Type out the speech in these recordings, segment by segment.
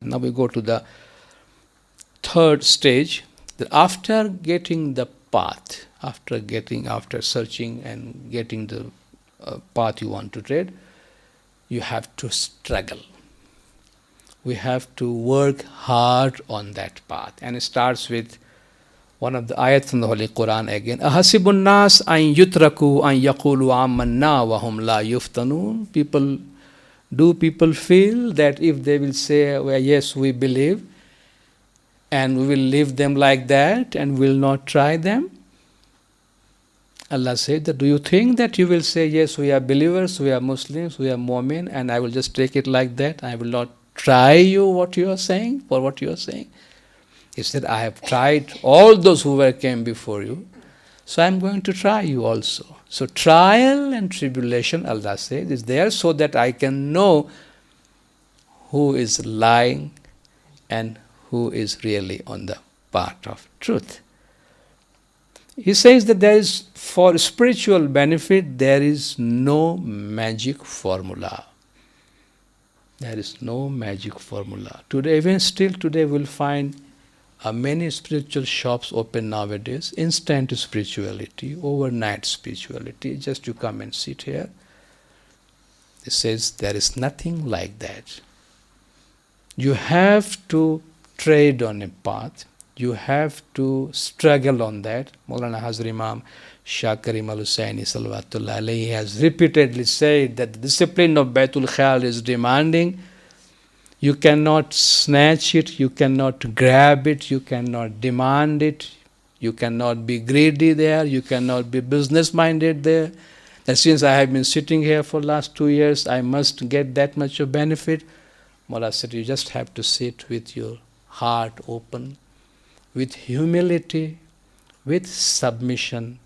Now we go to the third stage. That after getting the path, after searching and getting the path you want to tread, you have to struggle. We have to work hard on that path. And it starts with one of the ayats in the Holy Quran again. Ahasibun nas an yutraku an yaqulu amanna wa hum la yuftanun. People feel that if they will say, well, yes, we believe, and we will leave them like that and will not try them? Allah said that, do you think that you will say, yes, we are believers, we are Muslims, we are Mu'min, and I will just take it like that? I will not try you what you are saying, for what you are saying. He said, I have tried all those who came before you, so I am going to try you also. So trial and tribulation, Allah says, is there so that I can know who is lying and who is really on the path of truth. He says that there is, for spiritual benefit, there is no magic formula. There is no magic formula. Today, even still today, we'll find many spiritual shops open nowadays. Instant spirituality, overnight spirituality. Just you come and sit here. It says there is nothing like that. You have to tread on a path. You have to struggle on that. Maulana Hazrat Imam Shah Karim Al-Husaini Salawatullah alayhi has repeatedly said that the discipline of Baitul Khayal is demanding. You cannot snatch it, you cannot grab it, you cannot demand it, you cannot be greedy there, you cannot be business-minded there. That since I have been sitting here for the last 2 years, I must get that much of benefit. Mullah said, you just have to sit with your heart open, with humility, with submission.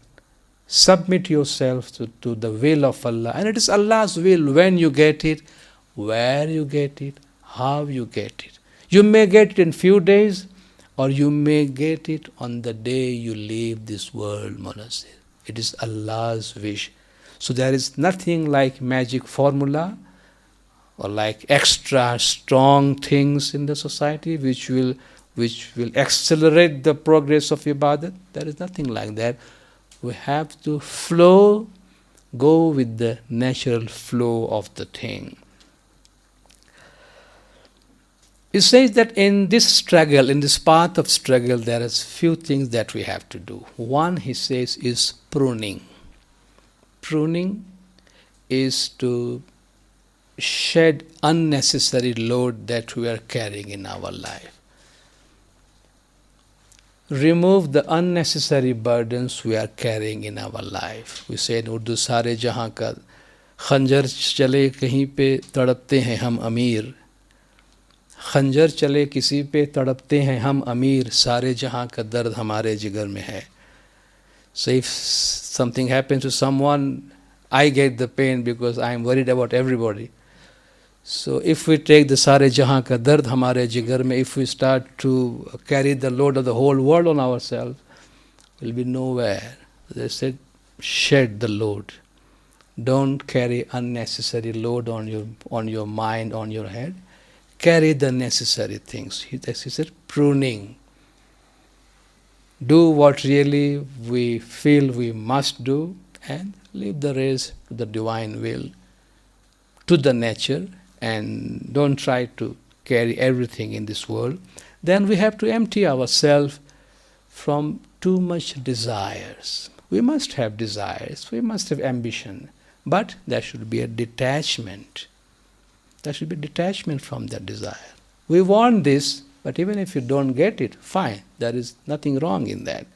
Submit yourself to the will of Allah. And it is Allah's will when you get it, where you get it, how you get it. You may get it in few days, or you may get it on the day you leave this world, Mullah says. It is Allah's wish. So there is nothing like magic formula or like extra strong things in the society which will accelerate the progress of ibadat. There is nothing like that. We have to go with the natural flow of the thing. It says that in this struggle, in this path of struggle, there are few things that we have to do. One, he says, is pruning. Pruning is to shed unnecessary load that we are carrying in our life. Remove the unnecessary burdens we are carrying in our life. We say in Urdu, सारे जहाँ का खंजर चले कहीं पे तड़पते हैं हम अमीर. खंजर चले किसी पे तड़पते हैं हम अमीर. सारे जहाँ का दर्द हमारे जिगर में है. So if something happens to someone, I get the pain because I am worried about everybody. So if we take the सारे जहाँ का दर्द हमारे जिगर में, if we start to carry the load of the whole world on ourselves, we'll be nowhere. They said, shed the load. Don't carry unnecessary load on your mind, on your head. Carry the necessary things. He said, pruning. Do what really we feel we must do and leave the rest to the divine will, to the nature, and don't try to carry everything in this world. Then we have to empty ourselves from too much desires. We must have desires, we must have ambition, but there should be a detachment. There should be detachment from that desire. We want this, but even if you don't get it, fine. There is nothing wrong in that.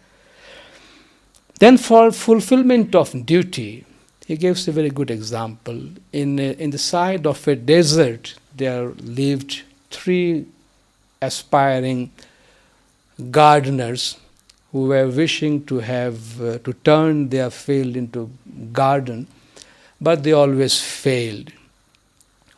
Then for fulfillment of duty, he gives a very good example. In the side of a desert, there lived 3 aspiring gardeners who were wishing to turn their field into garden, but they always failed.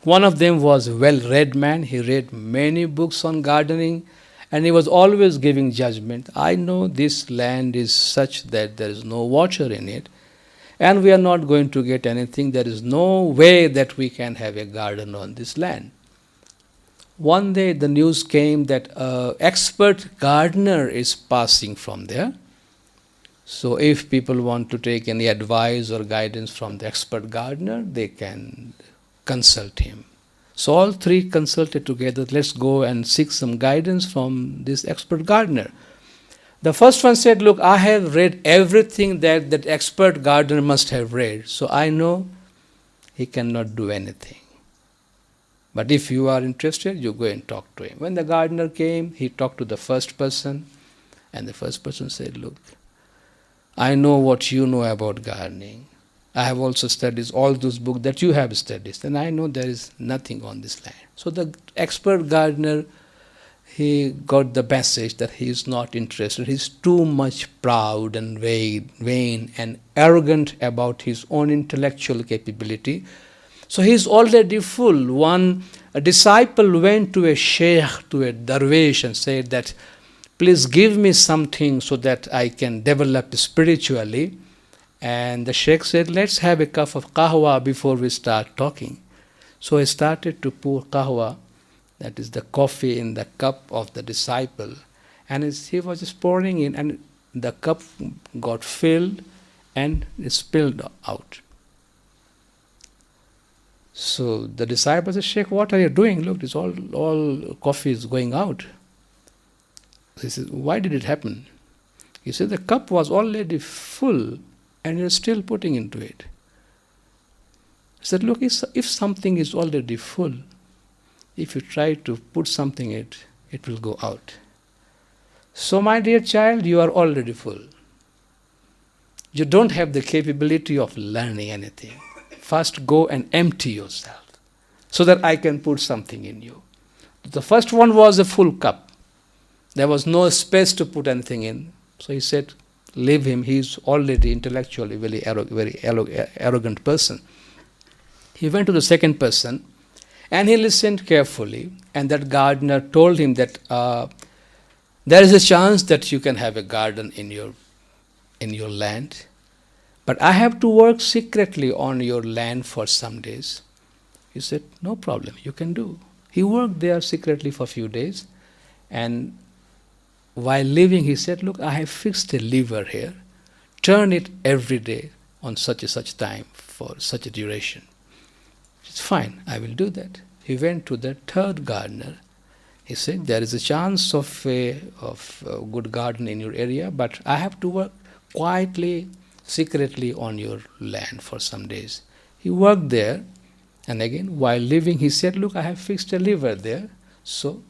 One of them was a well-read man. He read many books on gardening, and he was always giving judgment. I know this land is such that there is no water in it, and we are not going to get anything. There is no way that we can have a garden on this land. One day the news came that an expert gardener is passing from there. So if people want to take any advice or guidance from the expert gardener, they can consult him. So all three consulted together, let's go and seek some guidance from this expert gardener. The first one said, look, I have read everything that expert gardener must have read, so I know he cannot do anything. But if you are interested, you go and talk to him. When the gardener came, he talked to the first person, and the first person said, look, I know what you know about gardening. I have also studied all those books that you have studied, and I know there is nothing on this land. So the expert gardener, he got the message that he is not interested. He is too much proud and vain and arrogant about his own intellectual capability. So he is already full. A disciple went to a sheikh, to a darwish, and said that, please give me something so that I can develop spiritually. And the sheikh said, let's have a cup of qahwa before we start talking. So he started to pour qahwa, that is the coffee, in the cup of the disciple. And he was just pouring in, and the cup got filled and it spilled out. So the disciple said, Sheikh, what are you doing? Look, it's all coffee is going out. He said, why did it happen? He said, the cup was already full and you're still putting into it. He said, look, if something is already full, if you try to put something in it, it will go out. So my dear child, you are already full. You don't have the capability of learning anything. First go and empty yourself so that I can put something in you. The first one was a full cup. There was no space to put anything in. So he said, leave him. He is already intellectually very arrogant person. He went to the second person and he listened carefully. And that gardener told him that there is a chance that you can have a garden in your land. But I have to work secretly on your land for some days. He said, no problem, you can do. He worked there secretly for a few days. And while leaving, he said, look, I have fixed a lever here. Turn it every day on such and such time for such a duration. It's fine, I will do that. He went to the third gardener. He said, there is a chance of a good garden in your area, but I have to work quietly, secretly on your land for some days. He worked there, and again, while leaving, he said, look, I have fixed a lever there, so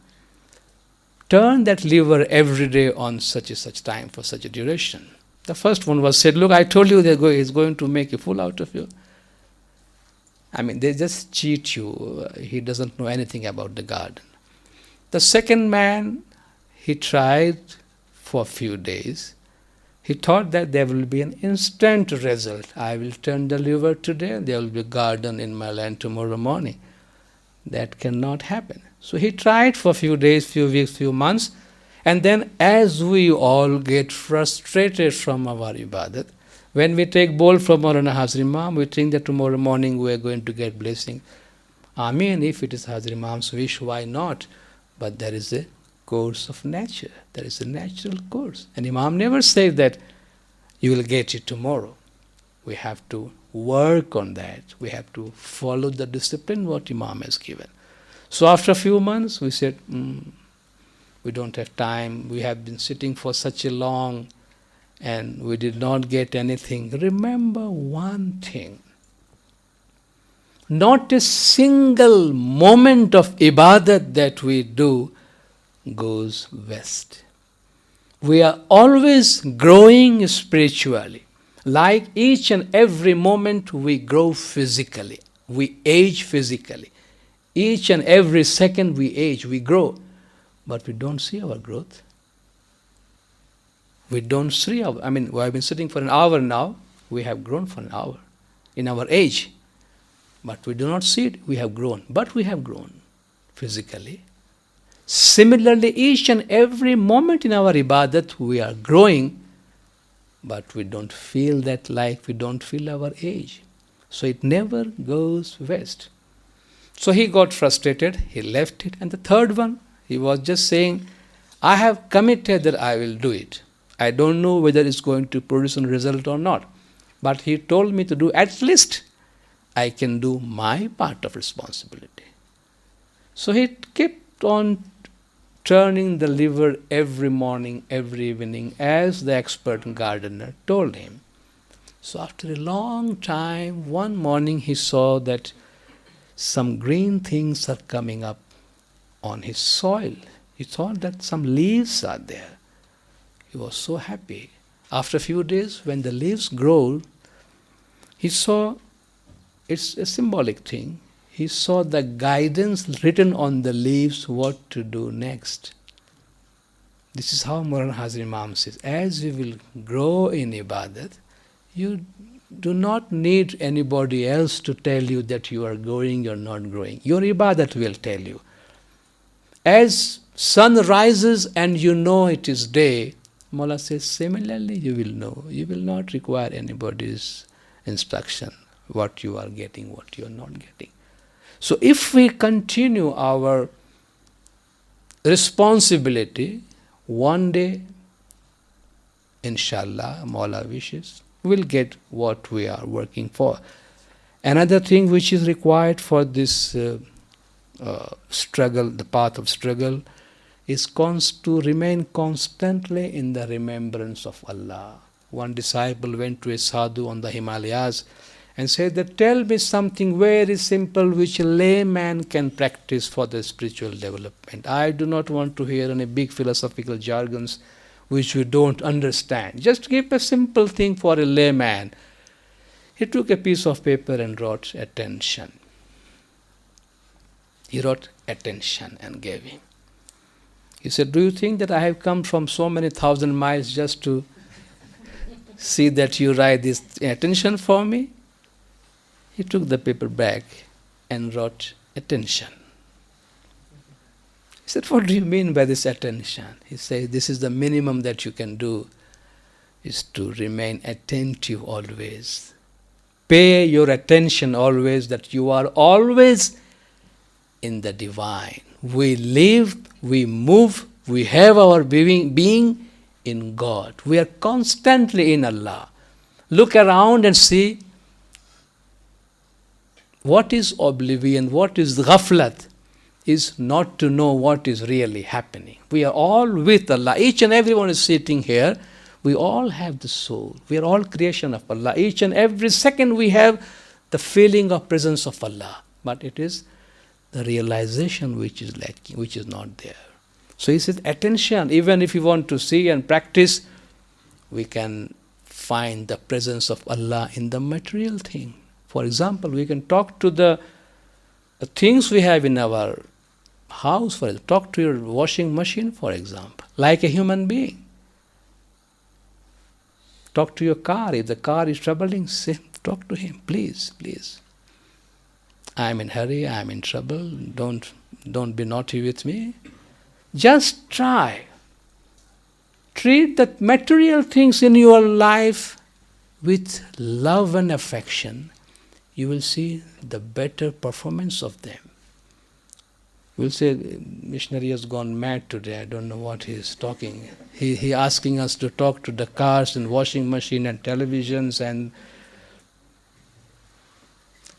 turn that lever every day on such and such time for such a duration. The first one was said, look, I told you he's going to make a fool out of you. I mean, they just cheat you. He doesn't know anything about the garden. The second man, he tried for a few days. He thought that there will be an instant result. I will turn the lever today, there will be a garden in my land tomorrow morning. That cannot happen. So he tried for a few days, few weeks, few months, and then as we all get frustrated from our ibadat, when we take bowl from Maulana Hazir Imam, we think that tomorrow morning we are going to get blessing. Amen, if it is Hazir Imam's wish, why not? But there is a course of nature. There is a natural course. And Imam never said that you will get it tomorrow. We have to work on that. We have to follow the discipline what Imam has given. So after a few months, we said, we don't have time. We have been sitting for such a long and we did not get anything. Remember one thing. Not a single moment of ibadat that we do goes waste. We are always growing spiritually. Like each and every moment we grow physically. We age physically. Each and every second we age, we grow. But we don't see our growth. We don't see we have been sitting for an hour now. We have grown for an hour in our age. But we do not see it. We have grown. But we have grown physically. Similarly, each and every moment in our ibadat, we are growing, but we don't feel that life, we don't feel our age. So it never goes waste. So he got frustrated, he left it. And the third one, he was just saying, I have committed that I will do it. I don't know whether it's going to produce a result or not. But he told me to do at least I can do my part of responsibility. So he kept on turning the lever every morning, every evening, as the expert gardener told him. So after a long time, one morning he saw that some green things are coming up on his soil. He thought that some leaves are there. He was so happy. After a few days, when the leaves grow, he saw, it's a symbolic thing, he saw the guidance written on the leaves what to do next. This is how Maulana Hazir Imam says, as you will grow in ibadat, you do not need anybody else to tell you that you are growing or not growing. Your ibadat will tell you. As sun rises and you know it is day, Mullah says, similarly you will know. You will not require anybody's instruction, what you are getting, what you are not getting. So if we continue our responsibility, one day, inshallah, Mawla wishes, we'll get what we are working for. Another thing which is required for this struggle, the path of struggle, is to remain constantly in the remembrance of Allah. One disciple went to a sadhu on the Himalayas and said that, tell me something very simple which a layman can practice for the spiritual development. I do not want to hear any big philosophical jargons which we don't understand. Just give a simple thing for a layman. He took a piece of paper and wrote attention. He wrote attention and gave him. He said, do you think that I have come from so many thousand miles just to see that you write this attention for me? He took the paper back and wrote attention. He said, what do you mean by this attention? He said, this is the minimum that you can do, is to remain attentive always. Pay your attention always, that you are always in the divine. We live, we move, we have our being in God. We are constantly in Allah. Look around and see what is oblivion, what is ghaflat, is not to know what is really happening. We are all with Allah. Each and everyone is sitting here. We all have the soul. We are all creation of Allah. Each and every second we have the feeling of presence of Allah. But it is the realization which is lacking, which is not there. So he said, attention, even if you want to see and practice, we can find the presence of Allah in the material thing. For example, we can talk to the things we have in our house, for example. Talk to your washing machine, for example, like a human being. Talk to your car. If the car is troubling, say, talk to him, please, please. I'm in hurry, I'm in trouble, don't be naughty with me. Just try. Treat the material things in your life with love and affection. You will see the better performance of them. You will say, missionary has gone mad today, I don't know what he is talking. He asking us to talk to the cars and washing machine and televisions and...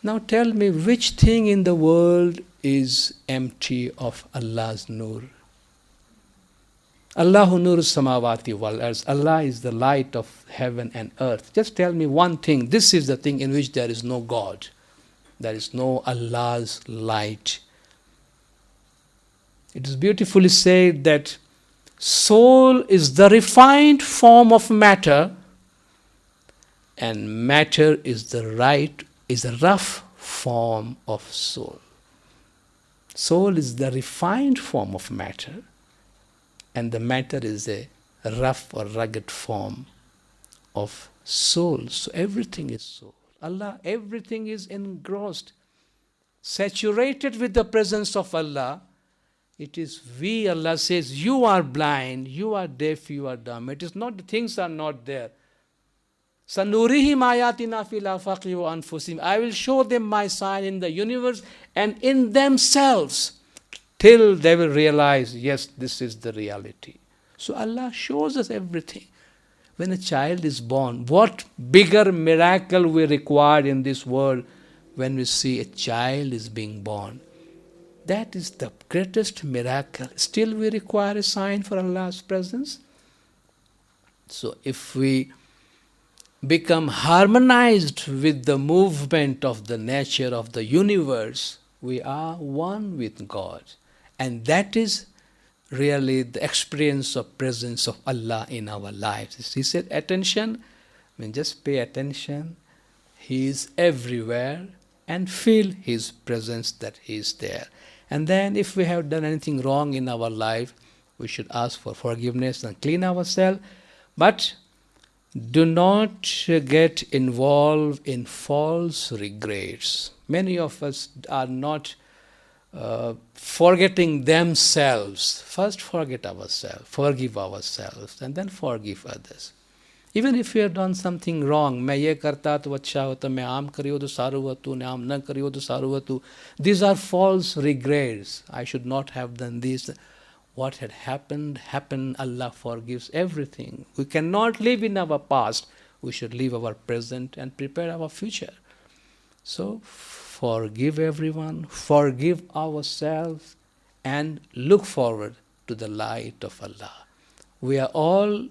Now tell me, which thing in the world is empty of Allah's nur? Allahu nur samawati wal arz. Allah is the light of heaven and earth. Just tell me one thing. This is the thing in which there is no God. There is no Allah's light. It is beautifully said that soul is the refined form of matter, and matter is a rough form of soul. Soul is the refined form of matter, and the matter is a rough or rugged form of soul. So everything is soul. Allah, everything is engrossed, saturated with the presence of Allah. It is we, Allah says, you are blind, you are deaf, you are dumb. It is not, the things are not there. سَنُورِهِمْ آيَاتِنَا فِي الْآفَاقِ وَأَنفُسِهِمْ. I will show them my sign in the universe and in themselves, till they will realize, yes, this is the reality. So Allah shows us everything. When a child is born, what bigger miracle we require in this world when we see a child is being born? That is the greatest miracle. Still we require a sign for Allah's presence. So if we become harmonized with the movement of the nature of the universe, we are one with God. And that is really the experience of presence of Allah in our lives. He said, attention, I mean just pay attention. He is everywhere and feel His presence that He is there. And then if we have done anything wrong in our life, we should ask for forgiveness and clean ourselves. But do not get involved in false regrets. Many of us are not forgetting themselves. First forget ourselves, forgive ourselves, and then forgive others. Even if we have done something wrong, मैं ये करता तो अच्छा होता, मैं आम करियो तो सारू होतु, मैं आम न करियो तो सारू होतु. These are false regrets. I should not have done this. What had happened, happened. Allah forgives everything. We cannot live in our past. We should live our present and prepare our future. So, forgive everyone, forgive ourselves, and look forward to the light of Allah. We are all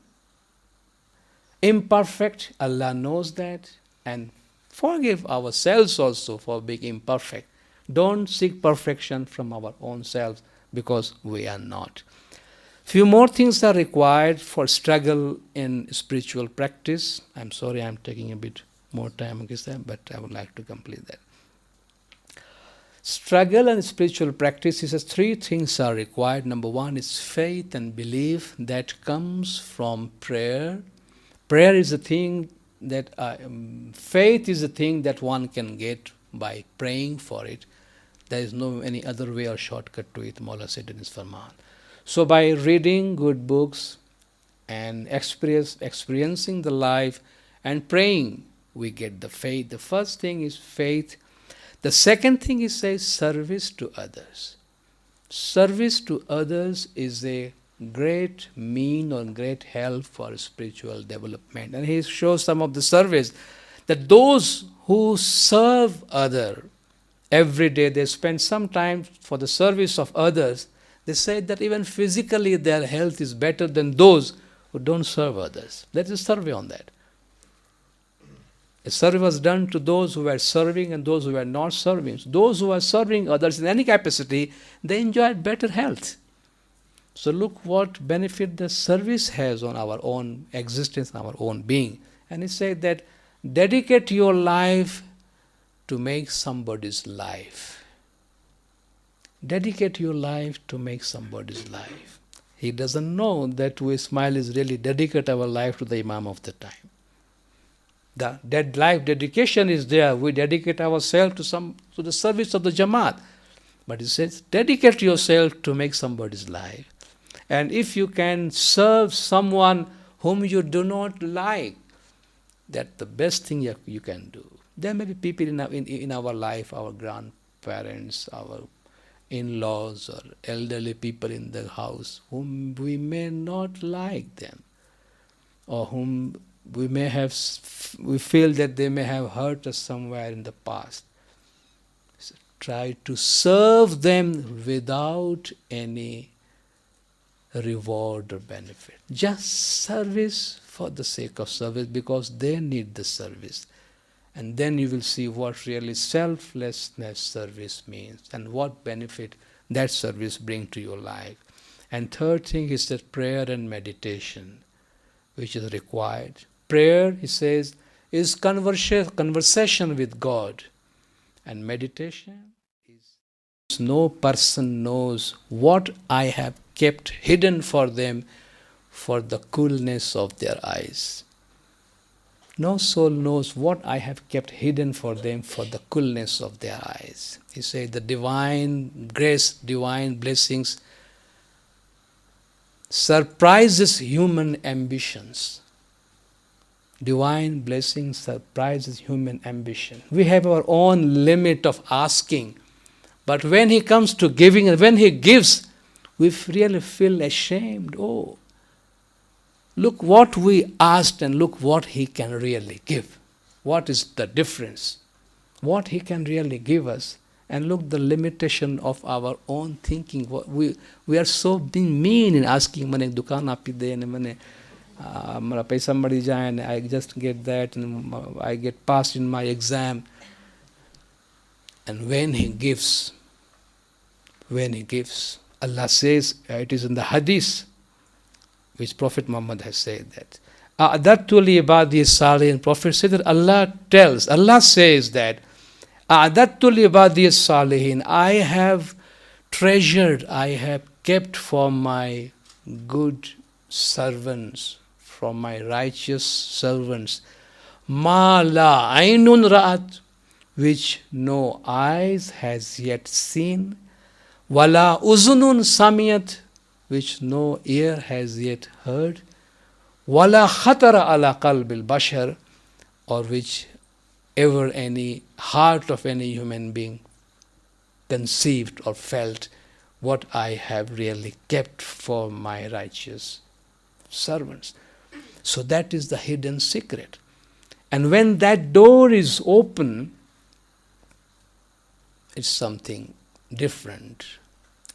imperfect. Allah knows that. And forgive ourselves also for being imperfect. Don't seek perfection from our own selves, because we are not. Few more things are required for struggle in spiritual practice. I'm sorry I'm taking a bit more time, but I would like to complete that. Struggle and spiritual practice, he says, three things are required. Number one is faith and belief that comes from prayer. Prayer is a thing that, faith is a thing that one can get by praying for it. There is no any other way or shortcut to it, Mawla said in his Farman. So by reading good books and experiencing the life and praying, we get the faith. The first thing is faith. The second thing he says, service to others. Service to others is a great mean or great help for spiritual development. And he shows some of the service that those who serve others, every day they spend some time for the service of others. They say that even physically their health is better than those who don't serve others. There is a survey on that. A survey was done to those who were serving and those who were not serving. Those who are serving others in any capacity, they enjoyed better health. So look what benefit the service has on our own existence, our own being. And he said that dedicate your life to make somebody's life. Dedicate your life to make somebody's life. He doesn't know that we Ismailis really dedicate our life to the Imam of the time. The dead life dedication is there. We dedicate ourselves to the service of the Jamaat. But he says, dedicate yourself to make somebody's life. And if you can serve someone whom you do not like, that's the best thing you can do. There may be people in our life, our grandparents, our in-laws, or elderly people in the house, whom we may not like them, or whom we feel that they may have hurt us somewhere in the past. So try to serve them without any reward or benefit. Just service for the sake of service, because they need the service. And then you will see what really selflessness service means and what benefit that service brings to your life. And third thing is that prayer and meditation, which is required. Prayer, he says, is conversation with God. And meditation is no person knows what I have kept hidden for them for the coolness of their eyes. No soul knows what I have kept hidden for them for the coolness of their eyes. He said the divine grace, divine blessings surprises human ambitions. Divine blessing surprises human ambition. We have our own limit of asking, but when He comes to giving and when He gives, we really feel ashamed. Oh, look what we asked and look what He can really give. What is the difference? What He can really give us, and look the limitation of our own thinking. We are so being mean in asking, mane dukan api de and mane mara paisa mari jaye and I just get that and I get passed in my exam. And when He gives, Allah says, it is in the hadith which Prophet Muhammad has said that A'adattu li ibadi salihin. Prophet said that Allah says that A'adattu li ibadi salihin. I have treasured, I have kept for my good servants, from my righteous servants, ma la aynun ra'at, which no eyes has yet seen, wala uzunun samiyat, which no ear has yet heard, wala khatara ala qalbil bashar, or which ever any heart of any human being conceived or felt, what I have really kept for my righteous servants. So that is the hidden secret. And when that door is open, it's something different.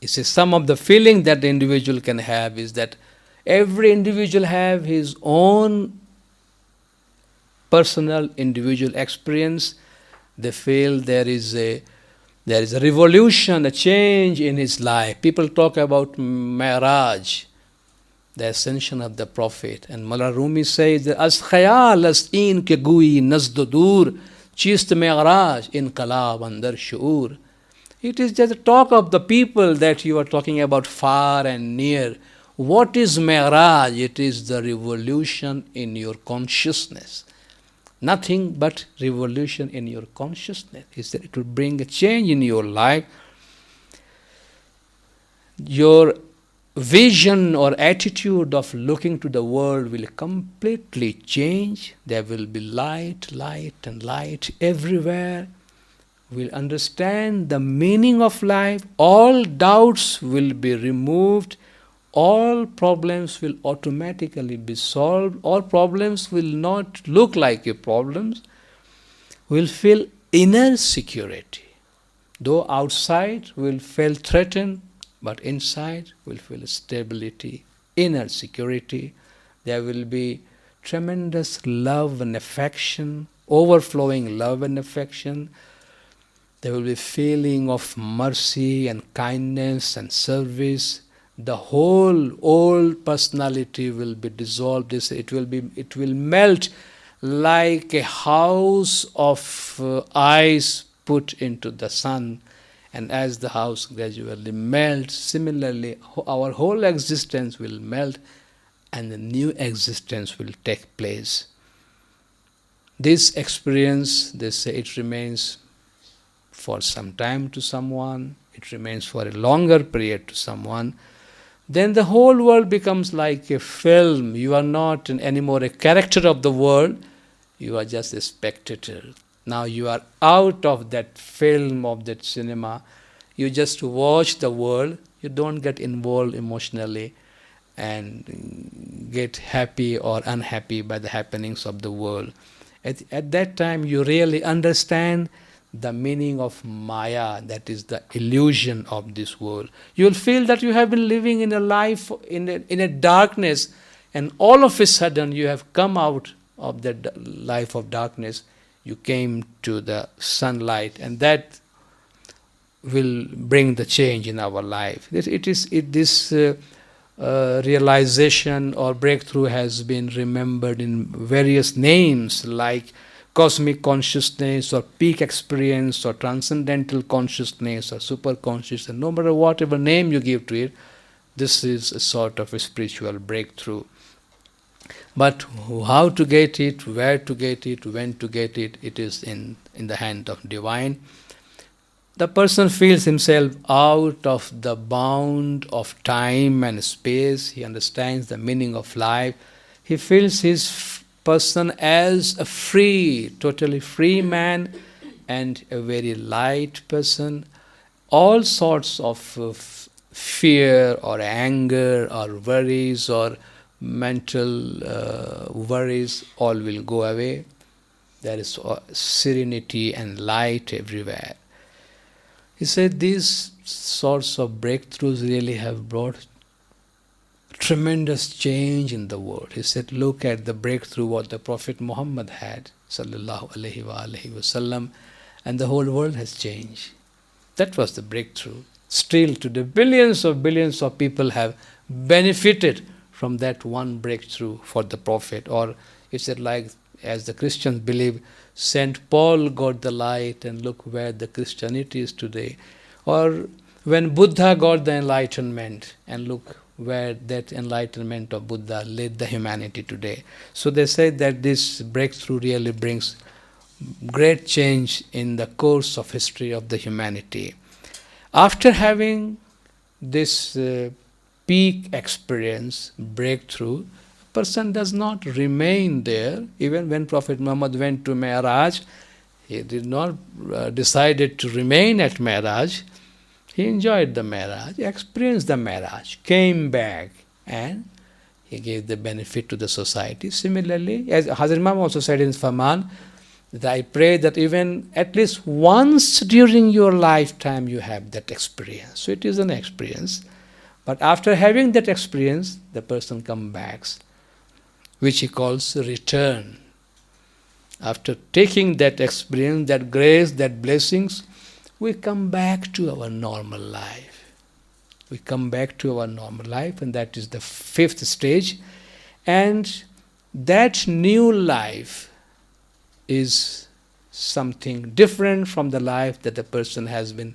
It says some of the feeling that the individual can have is that every individual have his own personal individual experience. They feel there is a revolution, a change in his life. People talk about Mi'raj, the ascension of the Prophet. And Mullah Rumi says that as khayal as in ke gui nazd dur, chist Mi'raj inqalab andar shuur. It is just a talk of the people that you are talking about far and near. What is Mi'raj? It is the revolution in your consciousness. Nothing but revolution in your consciousness. It will bring a change in your life. Your vision or attitude of looking to the world will completely change. There will be light, light and light everywhere. We'll understand the meaning of life. All doubts will be removed. All problems will automatically be solved. All problems will not look like a problems. We'll feel inner security. Though outside we'll feel threatened, but inside we'll feel stability, inner security. There will be tremendous love and affection, overflowing love and affection. There will be feeling of mercy and kindness and service. The whole old personality will be dissolved. It will melt like a house of ice put into the sun. And as the house gradually melts, similarly our whole existence will melt and a new existence will take place. This experience, they say, it remains for some time to someone, it remains for a longer period to someone. Then the whole world becomes like a film. You are not anymore a character of the world, you are just a spectator. Now you are out of that film, of that cinema. You just watch the world, you don't get involved emotionally and get happy or unhappy by the happenings of the world. At that time you really understand the meaning of Maya, that is the illusion of this world. You will feel that you have been living in a life in a darkness, and all of a sudden you have come out of that life of darkness. You came to the sunlight, and that will bring the change in our life. This realization or breakthrough has been remembered in various names like cosmic consciousness or peak experience or transcendental consciousness or super consciousness. No matter whatever name you give to it, this is a sort of a spiritual breakthrough. But how to get it, where to get it, when to get it, it is in the hand of divine. The person feels himself out of the bound of time and space. He understands the meaning of life. He feels his person as a free, totally free man and a very light person. All sorts of fear or anger or worries or mental worries all will go away. There is serenity and light everywhere. He said these sorts of breakthroughs really have brought tremendous change in the world. He said, look at the breakthrough what the Prophet Muhammad had, sallallahu alaihi wasallam, and the whole world has changed. That was the breakthrough. Still today, billions of people have benefited from that one breakthrough for the Prophet. Or it's like, as the Christians believe, Saint Paul got the light and look where the Christianity is today. Or when Buddha got the enlightenment and look where that enlightenment of Buddha led the humanity today. So they say that this breakthrough really brings great change in the course of history of the humanity. After having this peak experience, breakthrough, a person does not remain there. Even when Prophet Muhammad went to Mi'raj, he did not decided to remain at Mi'raj. He enjoyed the Mi'raj, experienced the Mi'raj, came back, and he gave the benefit to the society. Similarly, as Hazrat Imam also said in his Farman, that I pray that even at least once during your lifetime you have that experience. So it is an experience. But after having that experience, the person comes back, which he calls return. After taking that experience, that grace, that blessings, we come back to our normal life. We come back to our normal life, and that is the fifth stage. And that new life is something different from the life that the person has been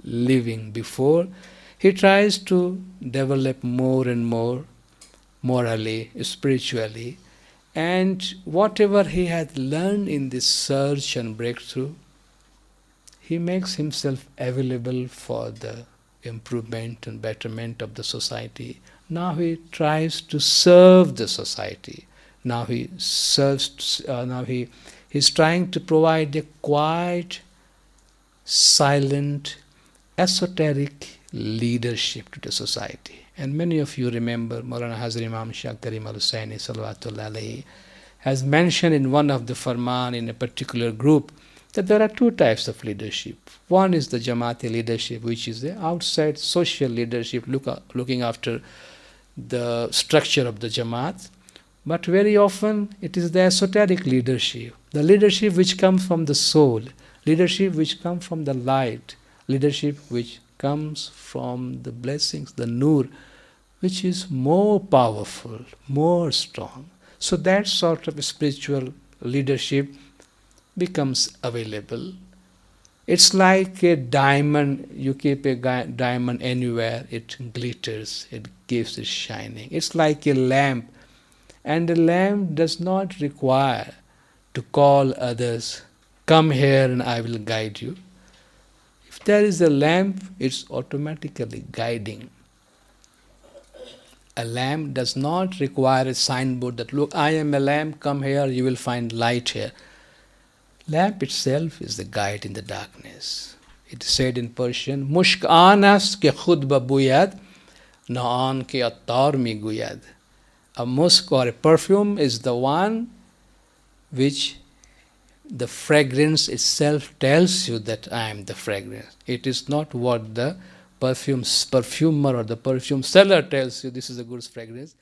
living before. He tries to develop more and more morally, spiritually, and whatever he had learned in this search and breakthrough, he makes himself available for the improvement and betterment of the society. Now he tries to serve the society. Now he serves. He's trying to provide a quiet, silent, esoteric leadership to the society. And many of you remember Maulana Hazrat Imam Shah Karim al-Husaini Salawatullah alayhi has mentioned in one of the Farman in a particular group that there are two types of leadership. One is the Jamaati leadership, which is the outside social leadership, looking after the structure of the Jamaat. But very often it is the esoteric leadership, the leadership which comes from the soul, leadership which comes from the light, leadership which comes from the blessings, the nur, which is more powerful, more strong. So that sort of spiritual leadership becomes available. It's like a diamond. You keep a diamond anywhere, it glitters, it gives it shining. It's like a lamp, and a lamp does not require to call others, come here and I will guide you. If there is a lamp, it's automatically guiding. A lamp does not require a signboard that, look, I am a lamp, come here, you will find light here. Lamp itself is the guide in the darkness. It is said in Persian, Mushk anas ke khud babuyad, naan ke attar mi guyad. A musk or a perfume is the one which the fragrance itself tells you that I am the fragrance. It is not what the perfumer or the perfume seller tells you, this is a good fragrance.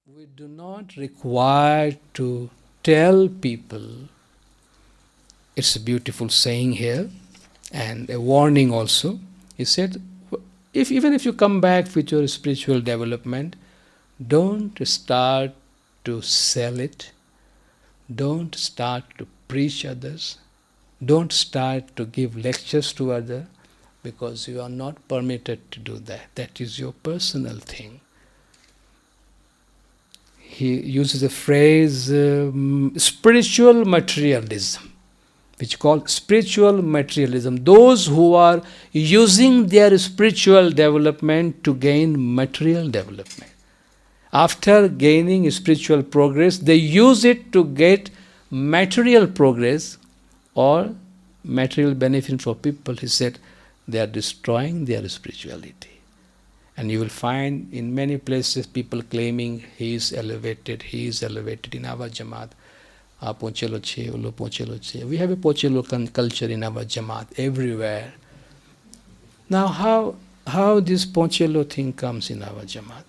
We do not require to tell people. It's a beautiful saying here and a warning also. He said, even if you come back with your spiritual development, don't start to sell it. Don't start to preach others. Don't start to give lectures to others, because you are not permitted to do that. That is your personal thing. He uses a phrase, spiritual materialism, which is called spiritual materialism. Those who are using their spiritual development to gain material development. After gaining spiritual progress, they use it to get material progress or material benefit for people. He said they are destroying their spirituality. And you will find in many places people claiming he is elevated in our Jamaat. We have a Pochelo culture in our Jamaat everywhere. Now how this Pochelo thing comes in our Jamaat?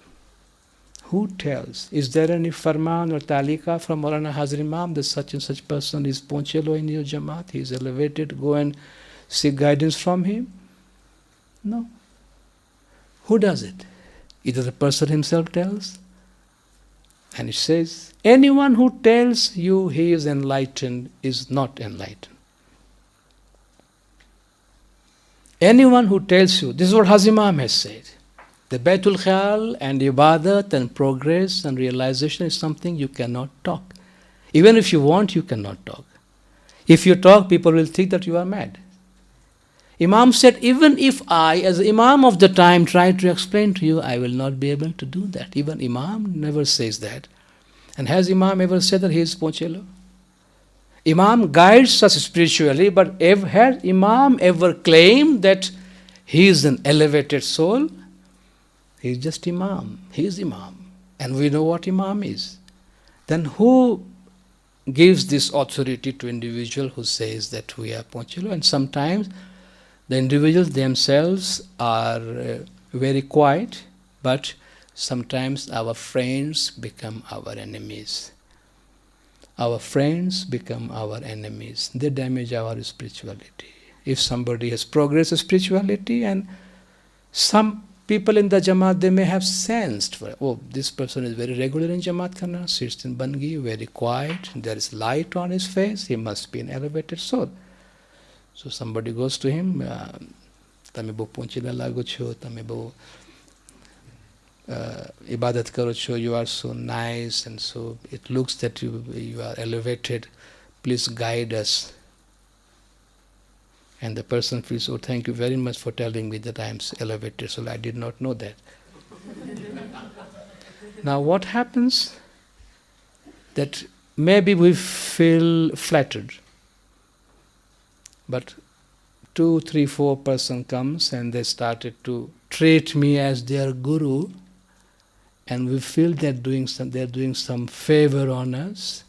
Who tells? Is there any farman or talika from Maulana Hazir Imam that such and such person is Pochelo in your Jamaat? He is elevated, go and seek guidance from him? No. Who does it? Either the person himself tells, and it says, anyone who tells you he is enlightened is not enlightened. Anyone who tells you, this is what Hazimam has said, the Baitul Khayal and Ibadat and progress and realization is something you cannot talk. Even if you want, you cannot talk. If you talk, people will think that you are mad. Imam said, even if I, as Imam of the time, try to explain to you, I will not be able to do that. Even Imam never says that. And has Imam ever said that he is Pochelo? Imam guides us spiritually, but has Imam ever claimed that he is an elevated soul? He is just Imam. He is Imam. And we know what Imam is. Then who gives this authority to individual who says that we are Pochelo? And sometimes the individuals themselves are very quiet, but sometimes our friends become our enemies. Our friends become our enemies. They damage our spirituality. If somebody has progressed spirituality, and some people in the Jamaat, they may have sensed, oh, this person is very regular in Jamaat Khana, sits in Bangi, very quiet, there is light on his face, he must be an elevated soul. So somebody goes to him, Tame bo ponchila lago cho, tame bo ibadat karo cho, you are so nice and so it looks that you are elevated, please guide us. And the person feels, oh, thank you very much for telling me that I am elevated, so I did not know that. Now what happens? That maybe we feel flattered. But 2, 3, 4 person comes and they started to treat me as their guru, and we feel they're doing some favor on us.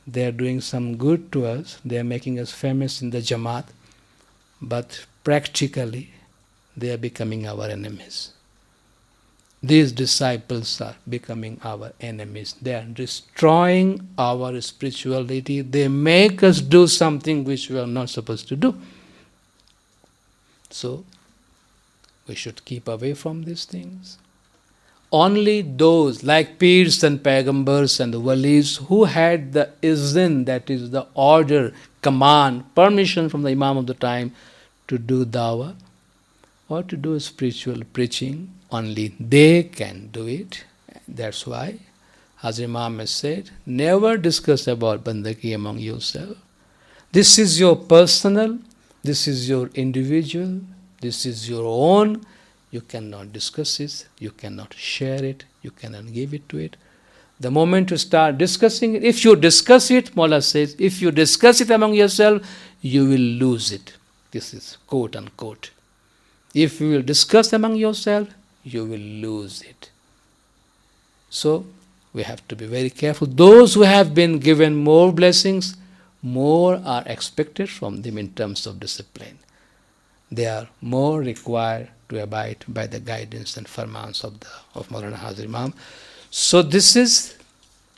They're doing some good to us. They're making us famous in the Jamaat, but practically they are becoming our enemies. These disciples are becoming our enemies. They are destroying our spirituality. They make us do something which we are not supposed to do. So, we should keep away from these things. Only those like Peers and Paigambars and the Walis who had the izn, that is the order, command, permission from the Imam of the time to do dawah or to do spiritual preaching, only they can do it. That's why Hazrat Imam has said, never discuss about bandagi among yourself. This is your personal, this is your individual, this is your own. You cannot discuss it, you cannot share it, you cannot give it to it. The moment you start discussing it, if you discuss it, Mawla says, if you discuss it among yourself, you will lose it. This is quote unquote. If you will discuss among yourself, you will lose it. So, we have to be very careful. Those who have been given more blessings, more are expected from them in terms of discipline. They are more required to abide by the guidance and farmans of Maulana Hazir Imam. So this is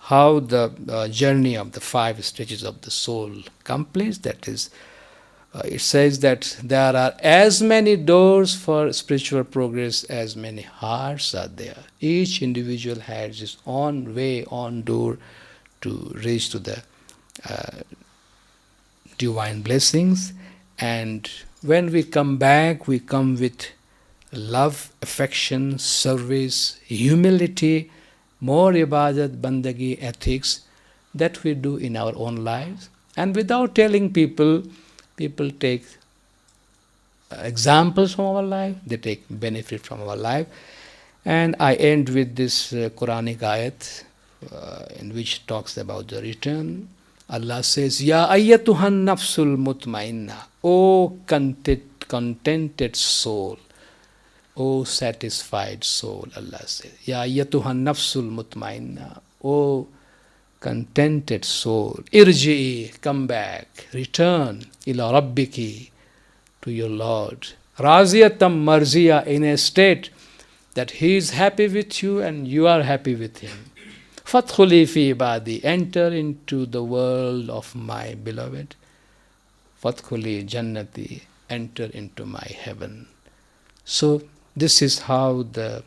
how the journey of the 5 stages of the soul completes. That is, it says that there are as many doors for spiritual progress as many hearts are there. Each individual has his own way, own door to reach to the divine blessings. And when we come back, we come with love, affection, service, humility, more ibadat, bandagi, ethics that we do in our own lives. And without telling people, people take examples from our life, they take benefit from our life. And I end with this Quranic ayat in which talks about the return. Allah says, Ya ayyatuhan nafsul mutmainna, O contented soul, O satisfied soul, Allah says. Ya ayyatuhan nafsul mutmainna, O contented soul, irji'i, come back, return, ila rabbiki, to your Lord. Raziyatam marziya, in a state that He is happy with you and you are happy with Him. Fadkhuli fi ibadi, enter into the world of my beloved. Fadkhuli jannati, enter into my heaven. So this is how the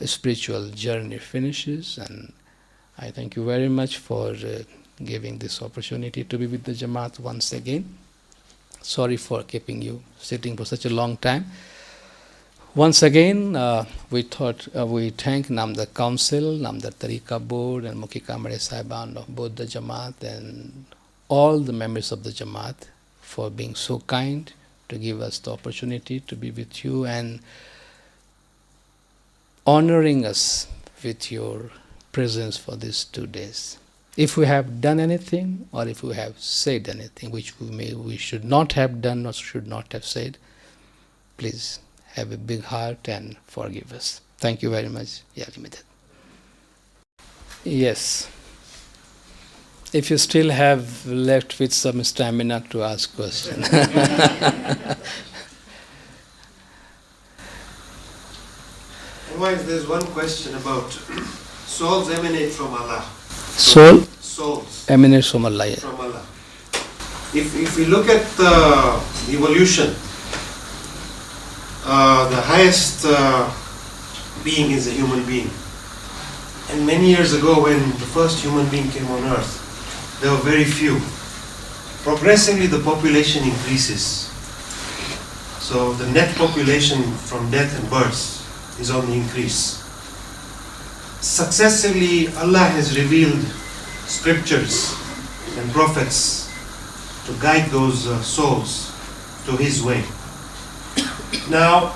spiritual journey finishes, and I thank you very much for giving this opportunity to be with the Jamaat once again. Sorry for keeping you sitting for such a long time. Once again, we thank Namdar Council, Namdar Tariqa Board, and Mukhi Kamare Saiban of both the Jamaat and all the members of the Jamaat for being so kind to give us the opportunity to be with you and honoring us with your presence for these 2 days. If we have done anything or if we have said anything which we should not have done or should not have said, please have a big heart and forgive us. Thank you very much. Yes. If you still have left with some stamina to ask questions. Otherwise, there's one question about souls emanate from Allah. Souls emanate from Allah. Yeah. From Allah. If we look at the evolution, the highest being is a human being. And many years ago, when the first human being came on earth, there were very few. Progressively, the population increases. So the net population from death and births is on the increase. Successively, Allah has revealed scriptures and prophets to guide those souls to His way. Now,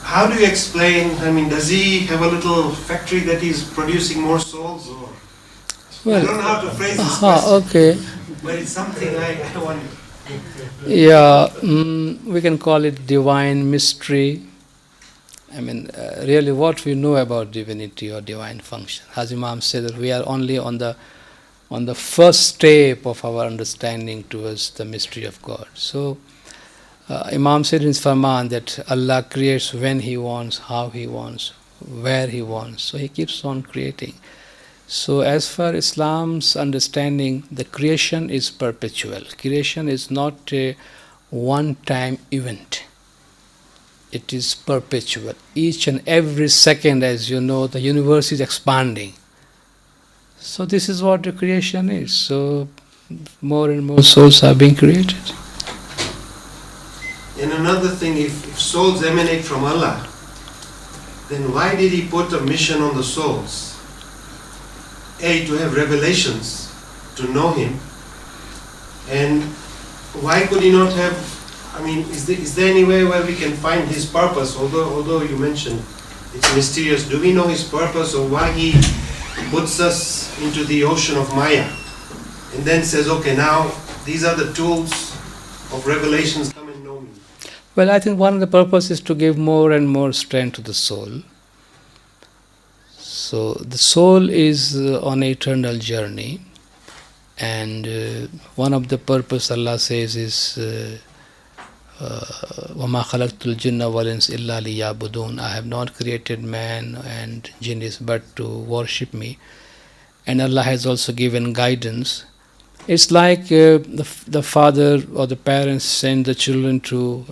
how do you explain, does He have a little factory that He's producing more souls? Or I don't know how to phrase this question, okay. but it's something I want. Yeah, we can call it divine mystery. Really what we know about divinity or divine function. As Imam said, that we are only on the first step of our understanding towards the mystery of God. So, Imam said in his Farman that Allah creates when He wants, how He wants, where He wants. So He keeps on creating. So as for Islam's understanding, the creation is perpetual. Creation is not a one-time event. It is perpetual. Each and every second, as you know, the universe is expanding. So this is what the creation is. So more and more souls are being created. And another thing, if souls emanate from Allah, then why did He put a mission on the souls? A, to have revelations, to know Him. And why could He not have, is there any way where we can find His purpose? Although you mentioned it's mysterious, do we know His purpose or why He puts us into the ocean of Maya and then says, okay, now these are the tools of revelations, come and know me? Well, I think one of the purposes is to give more and more strength to the soul. So the soul is on an eternal journey, and one of the purpose Allah says is وَمَا خَلَقْتُ الْجِنَّ وَالْإِنسَ إِلَّا لِيَعْبُدُونَ, I have not created man and jinns but to worship me. And Allah has also given guidance. It's like the father or the parents send the children to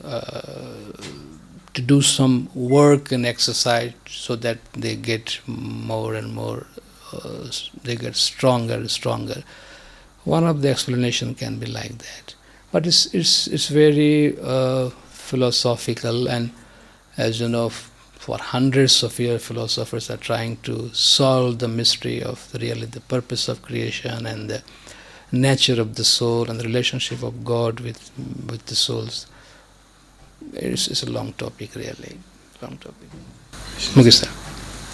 do some work and exercise so that they get more and more, they get stronger and stronger. One of the explanation can be like that. But it's very philosophical, and as you know, for hundreds of years philosophers are trying to solve the mystery of really the purpose of creation and nature of the soul and the relationship of God with the souls. It's a long topic, really. Long topic. Mugisa.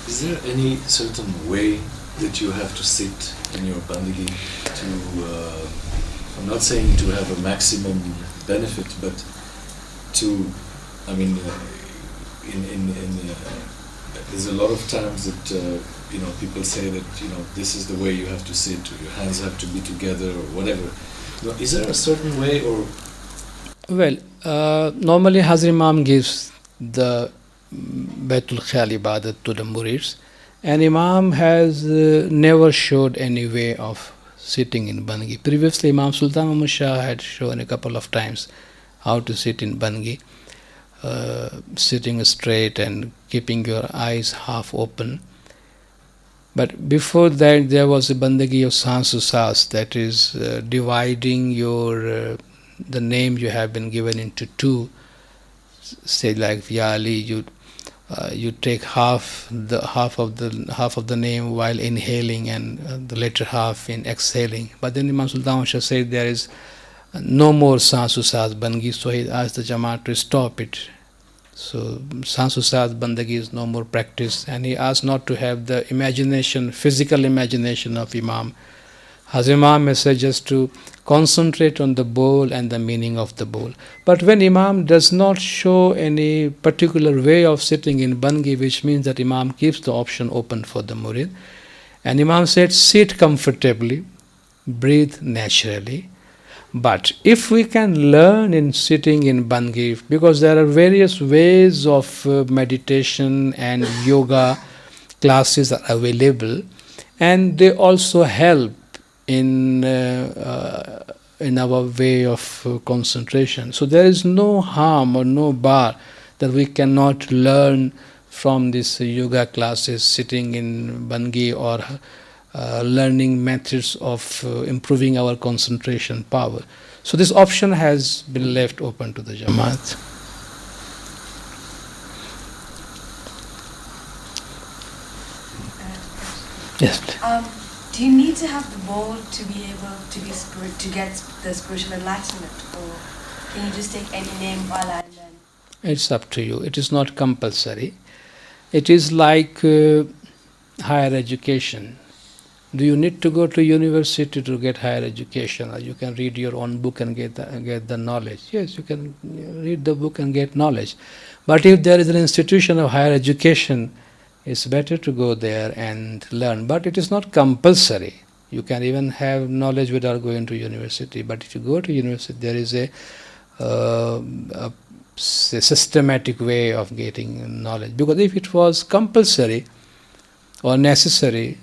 Is there any certain way that you have to sit in your bandagi to, I'm not saying to have a maximum benefit, but to, I mean, there's a lot of times that, people say that, this is the way you have to sit, or your hands have to be together, or whatever. Is there a certain way, or? Well, normally Hazrat Imam gives the Baitul Khayal Ibadat to the Murids, and Imam has never showed any way of sitting in Bangi. Previously, Imam Sultan Muhammad Shah had shown a couple of times how to sit in Bangi, sitting straight and keeping your eyes half open. But before that, there was a bandagi of Sansusas, that is dividing your the name you have been given into two. Say like Ya Ali, you take half of the name while inhaling and the later half in exhaling. But then Imam Sultan Shah said there is no more Sansusas Bangi, so he asked the Jamaat to stop it. So Sansusas Bandagi is no more practice, and he asked not to have the physical imagination of Imam. Hazrat Imam messages to concentrate on the bowl and the meaning of the bowl. But when Imam does not show any particular way of sitting in Bangi, which means that Imam keeps the option open for the murid, and Imam said, sit comfortably, breathe naturally. But if we can learn in sitting in Bangi, because there are various ways of meditation and yoga classes are available, and they also help in our way of concentration. So there is no harm or no bar that we cannot learn from these yoga classes, sitting in Bangi, or learning methods of improving our concentration power. So this option has been left open to the Jamaat. Yes. Do you need to have the bowl to be able to get the spiritual enlightenment, or can you just take any name of Allah and then? It's up to you. It is not compulsory. It is like higher education. Do you need to go to university to get higher education, or you can read your own book and get the knowledge? Yes, you can read the book and get knowledge. But if there is an institution of higher education, it's better to go there and learn. But it is not compulsory. You can even have knowledge without going to university. But if you go to university, there is a systematic way of getting knowledge. Because if it was compulsory or necessary,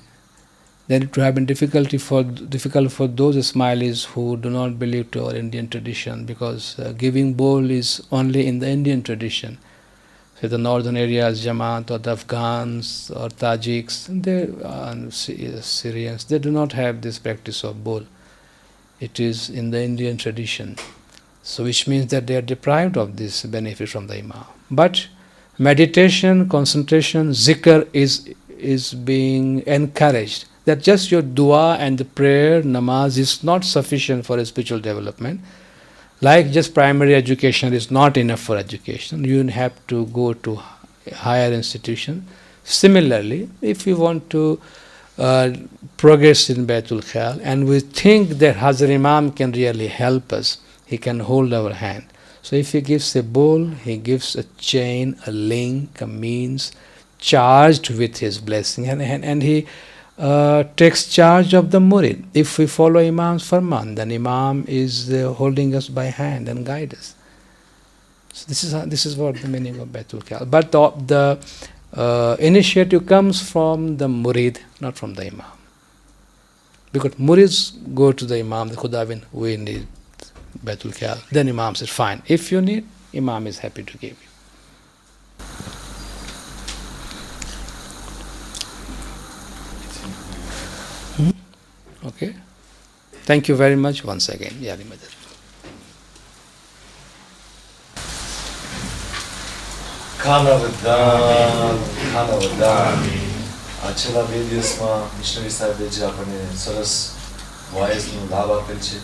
then it would have been difficult for those Ismailis who do not believe to our Indian tradition, because giving bowl is only in the Indian tradition. So the northern areas, Jamaat or the Afghans or Tajiks, Syrians, they do not have this practice of bowl. It is in the Indian tradition. So which means that they are deprived of this benefit from the Imam. But meditation, concentration, zikr is being encouraged. That just your dua and the prayer, namaz is not sufficient for a spiritual development. Like just primary education is not enough for education. You have to go to higher institution. Similarly, if you want to progress in Baitul Khayal, and we think that Hazrat Imam can really help us, he can hold our hand. So if he gives a bowl, he gives a chain, a link, a means, charged with his blessing, and he takes charge of the murid. If we follow Imam's farman, then Imam is holding us by hand and guide us. So this is what the meaning of Baitul Khayal. But the initiative comes from the murid, not from the Imam. Because murids go to the Imam, the Khudawin, we need Baitul Khayal. Then Imam says, fine. If you need, Imam is happy to give you. Okay. Thank you very much once again. Yari Madar. આ છેલ્લા 2 દિવસમાં missionary સાહેબે જે આપણને સરસ વાયઝનો લાભ આપેલ છે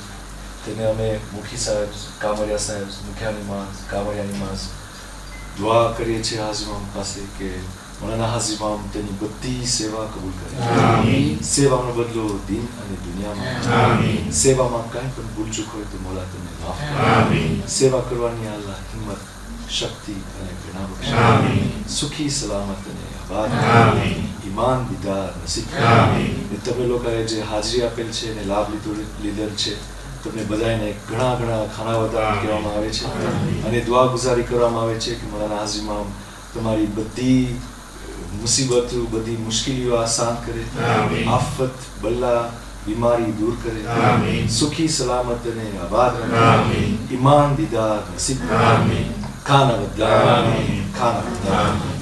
તેને અમે મુખી સાહેબ, કામરિયા સાહેબ, કામરિયાની માસ દુઆ કરીએ છીએ હાજી ઇમામ પાસે કે મૌલાના હાજી ઇમામ તેની બધી સેવા કબૂલ કરે. સેવાનો બદલો દીન અને દુનિયામાં. સેવામાં કાંઈ પણ ભૂલચૂક હોય તો મોલા તમને માફ કરે. સેવા કરવાની અલ્લાહ હિંમત, શક્તિ અને પ્રેરણા બક્ષે. સુખી સલામત અને આબાદ, ઈમાન દીદાર નસીબ કરે. તમે લોકોએ જે હાજરી આપેલ છે અને લાભ લીધેલ છે તમને બધાને ઘણા ઘણા ખાના વધારા કહેવામાં આવે છે અને દુઆ ગુજારી કરવામાં આવે છે કે મૌલાના હાજી ઇમામ તમારી બધી મુસીબતો, બધી મુશ્કેલીઓ આસાન કરે, આફત, બલ્લા, બીમારી દૂર કરે, સુખી સલામત અને આબાદ રહે, ઈમાન દીદાર નસીબ કરે, ખાના બદલા, ખાના બદલા.